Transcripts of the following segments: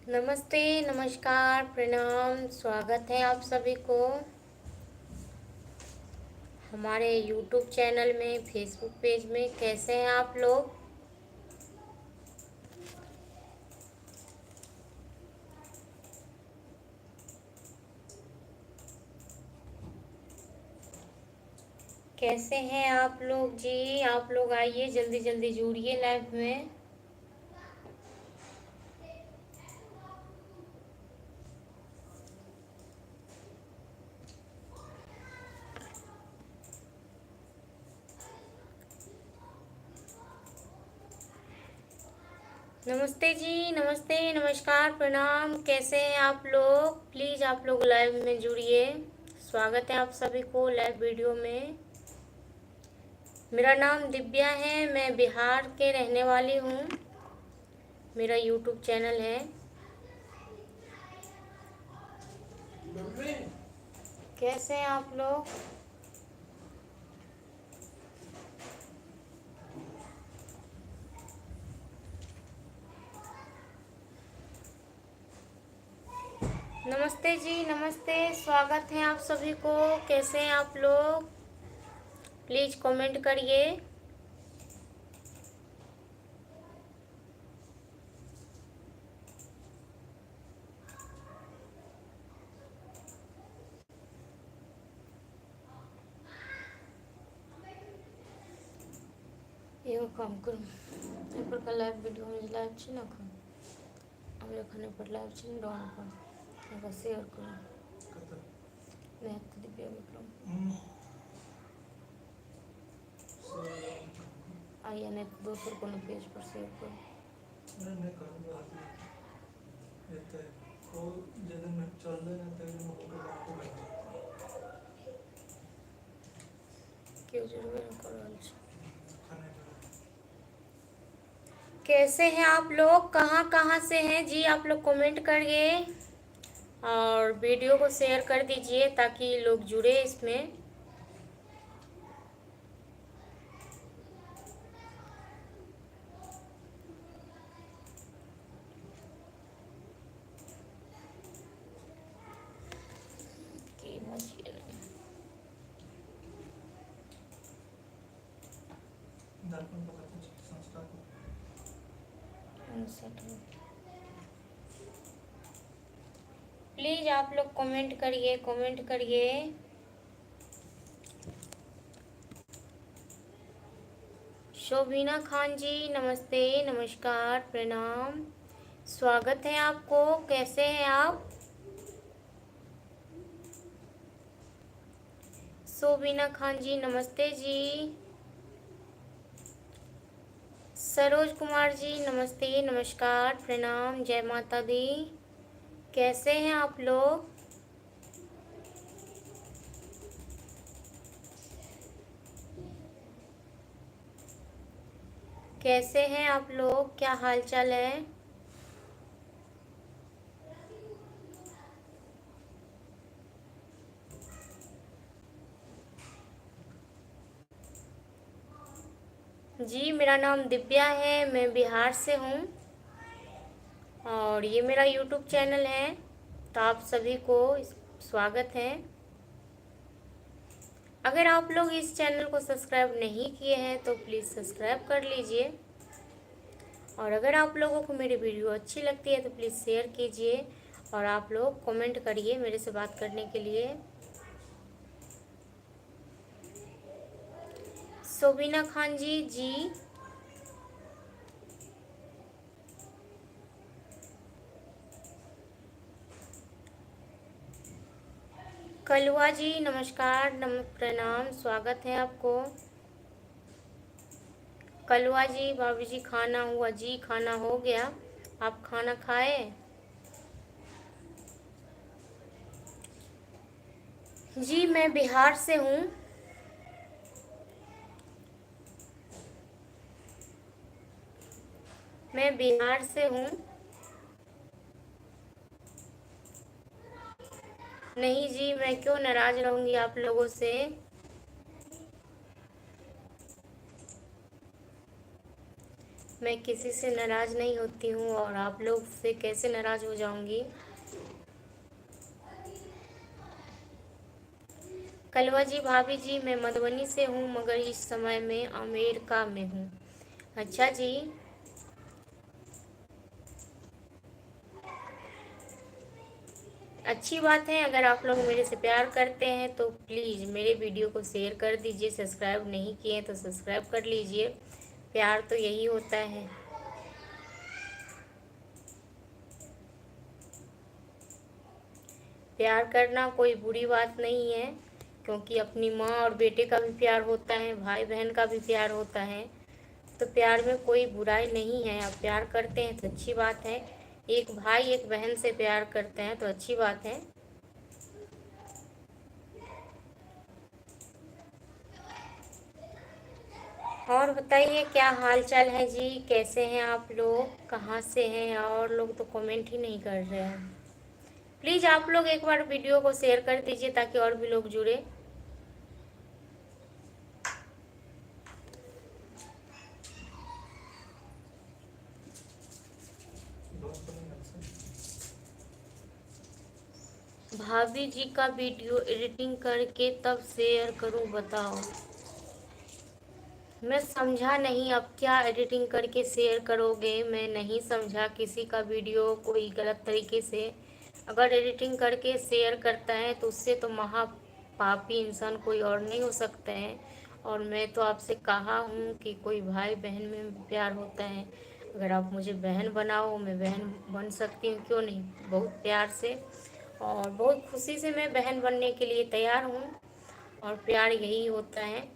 नमस्ते, नमस्कार, प्रणाम, स्वागत है आप सभी को हमारे YouTube चैनल में, फेसबुक पेज में। कैसे हैं आप लोग? कैसे हैं आप लोग जी? आप लोग आइए, जल्दी जल्दी जुड़िए लाइव में। नमस्ते जी, नमस्ते, नमस्कार, प्रणाम। कैसे हैं आप लोग? प्लीज़ आप लोग लाइव में जुड़िए। स्वागत है आप सभी को लाइव वीडियो में। मेरा नाम दिव्या है, मैं बिहार के रहने वाली हूँ। मेरा YouTube चैनल है। कैसे हैं आप लोग? नमस्ते जी, नमस्ते, स्वागत है आप सभी को। कैसे हैं आप लोग? प्लीज़ कमेंट करिए। एगो काम करूँ, एपर का लाइव वीडियो में लाइव छी ना खन हम एखन पर लाइव छी ना डाउन पर एगो शेयर करूँ मैं तो दिव्या विक्रम आइए नहीं तो दोसर कोनो पेज पर शेयर करूँ। नहीं करूँगा एते को जदन में चल रहे हैं तेरे मुंह के बात को क्यों जुड़बे न कर रहल छी। खाने कैसे हैं आप लोग? कहाँ कहाँ से हैं जी? आप लोग कमेंट करिए और वीडियो को शेयर कर दीजिए ताकि लोग जुड़े इसमें। की बचिए दर्पण पकड़ते हैं संस्था को प्लीज आप लोग कमेंट करिए, कमेंट करिए। शोभीना खान जी, नमस्ते, नमस्कार, प्रणाम, स्वागत है आपको। कैसे हैं आप? शोभीना खान जी, नमस्ते जी। सरोज कुमार जी, नमस्ते, नमस्कार, प्रणाम, जय माता दी। कैसे हैं आप लोग? कैसे हैं आप लोग? क्या हाल चाल है? जी, मेरा नाम दिव्या है, मैं बिहार से हूँ और ये मेरा यूट्यूब चैनल है। तो आप सभी को स्वागत है। अगर आप लोग इस चैनल को सब्सक्राइब नहीं किए हैं तो प्लीज़ सब्सक्राइब कर लीजिए। और अगर आप लोगों को मेरी वीडियो अच्छी लगती है तो प्लीज़ शेयर कीजिए और आप लोग कमेंट करिए मेरे से बात करने के लिए। सोबीना खान जी जी, कलवा जी, नमस्कार, प्रणाम, स्वागत है आपको। कलवा जी, भाभी जी, खाना हुआ जी? खाना हो गया। आप खाना खाए? जी, मैं बिहार से हूँ। मैं बिहार से हूँ। नहीं जी, मैं क्यों नाराज रहूँगी आप लोगों से। मैं किसी से नाराज़ नहीं होती हूँ और आप लोग से कैसे नाराज़ हो जाऊँगी। कलवा जी भाभी जी, मैं मधुबनी से हूँ मगर इस समय मैं अमेरिका में हूँ। अच्छा जी, अच्छी बात है। अगर आप लोग मेरे से प्यार करते हैं तो प्लीज़ मेरे वीडियो को शेयर कर दीजिए। सब्सक्राइब नहीं किए तो सब्सक्राइब कर लीजिए। प्यार तो यही होता है। प्यार करना कोई बुरी बात नहीं है, क्योंकि अपनी माँ और बेटे का भी प्यार होता है, भाई बहन का भी प्यार होता है। तो प्यार में कोई बुराई नहीं है। आप प्यार करते हैं तो अच्छी बात है। एक भाई एक बहन से प्यार करते हैं तो अच्छी बात है। और बताइए क्या हाल चाल है जी, कैसे हैं आप लोग, कहाँ से हैं? और लोग तो कमेंट ही नहीं कर रहे हैं। प्लीज़ आप लोग एक बार वीडियो को शेयर कर दीजिए ताकि और भी लोग जुड़े। बहुत बड़ी अच्छा। भाभी जी का वीडियो एडिटिंग करके तब शेयर करूं, बताओ। मैं समझा नहीं, अब क्या एडिटिंग करके शेयर करोगे? मैं नहीं समझा। किसी का वीडियो कोई गलत तरीके से अगर एडिटिंग करके शेयर करता है तो उससे तो महापापी इंसान कोई और नहीं हो सकता है। और मैं तो आपसे कहा हूँ कि कोई भाई बहन में प्यार होता है। अगर आप मुझे बहन बनाओ, मैं बहन बन सकती हूँ, क्यों नहीं। बहुत प्यार से और बहुत खुशी से मैं बहन बनने के लिए तैयार हूँ। और प्यार यही होता है।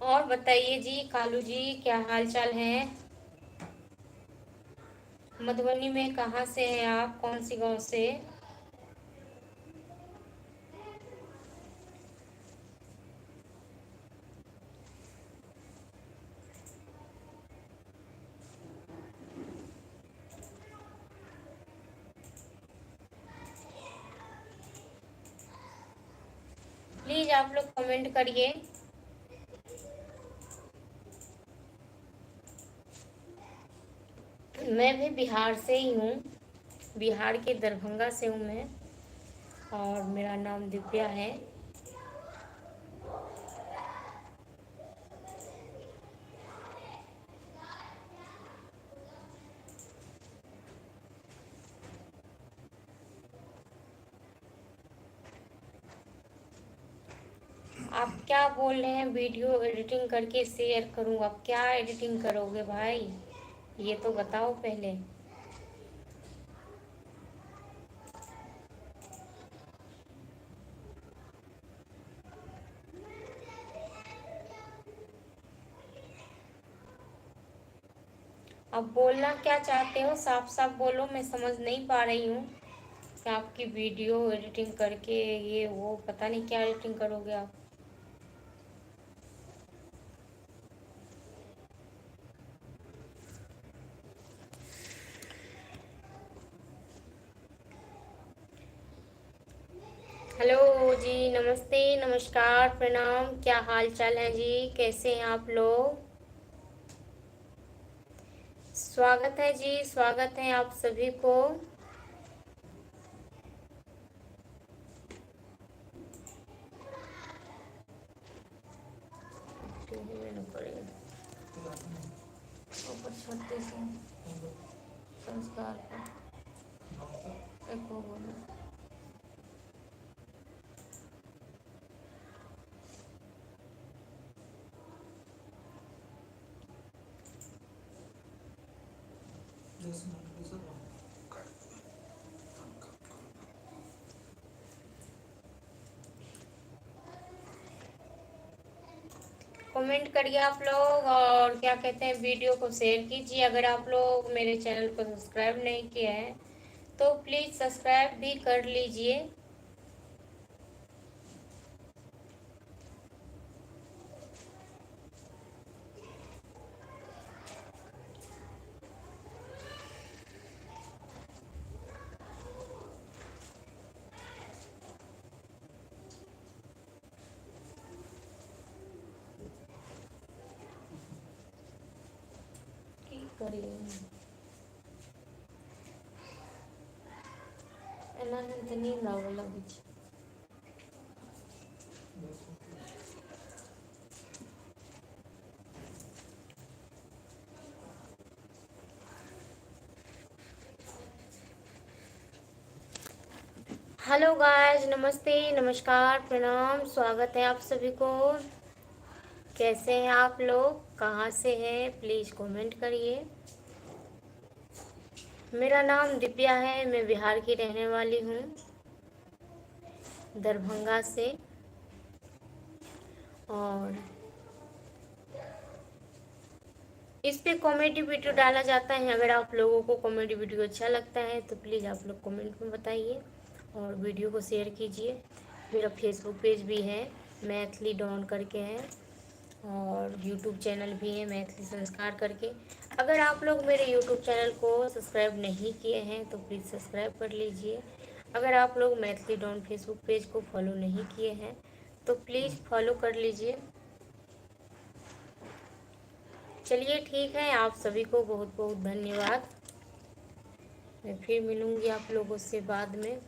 और बताइए जी कालू जी, क्या हाल चाल है? मधुबनी में कहाँ से हैं आप, कौन सी गांव से? प्लीज आप लोग कमेंट करिए। मैं भी बिहार से ही हूँ, बिहार के दरभंगा से हूँ मैं। और मेरा नाम दिव्या है। आप क्या बोल रहे हैं वीडियो एडिटिंग करके शेयर करूँ? आप क्या एडिटिंग करोगे भाई, ये तो बताओ पहले। अब बोलना क्या चाहते हो, साफ साफ बोलो, मैं समझ नहीं पा रही हूँ कि आपकी वीडियो एडिटिंग करके ये वो पता नहीं क्या एडिटिंग करोगे आप। हेलो जी, नमस्ते, नमस्कार, प्रणाम, क्या हाल चाल है जी, कैसे हैं आप लोग? स्वागत है जी, स्वागत है आप सभी को। संस्कार एक हो बोलो। कमेंट करिए आप लोग और क्या कहते हैं, वीडियो को शेयर कीजिए। अगर आप लोग मेरे चैनल को सब्सक्राइब नहीं किया है तो प्लीज़ सब्सक्राइब भी कर लीजिए। करिए एना तो नींद आवे लगी छै। हेलो गाइस, नमस्ते, नमस्कार, प्रणाम, स्वागत है आप सभी को। कैसे हैं आप लोग, कहाँ से हैं, प्लीज़ कमेंट करिए। मेरा नाम दिव्या है, मैं बिहार की रहने वाली हूँ, दरभंगा से। और इस पे कॉमेडी वीडियो डाला जाता है। अगर आप लोगों को कॉमेडी वीडियो अच्छा लगता है तो प्लीज़ आप लोग कमेंट में बताइए और वीडियो को शेयर कीजिए। मेरा फेसबुक पेज भी है, मैथिली डॉन करके है, और यूट्यूब चैनल भी है मैथिली संस्कार करके। अगर आप लोग मेरे यूट्यूब चैनल को सब्सक्राइब नहीं किए हैं तो प्लीज़ सब्सक्राइब कर लीजिए। अगर आप लोग मैथिली डॉन फेसबुक पेज को फॉलो नहीं किए हैं तो प्लीज़ फॉलो कर लीजिए। चलिए ठीक है, आप सभी को बहुत बहुत धन्यवाद। मैं फिर मिलूँगी आप लोगों से बाद में।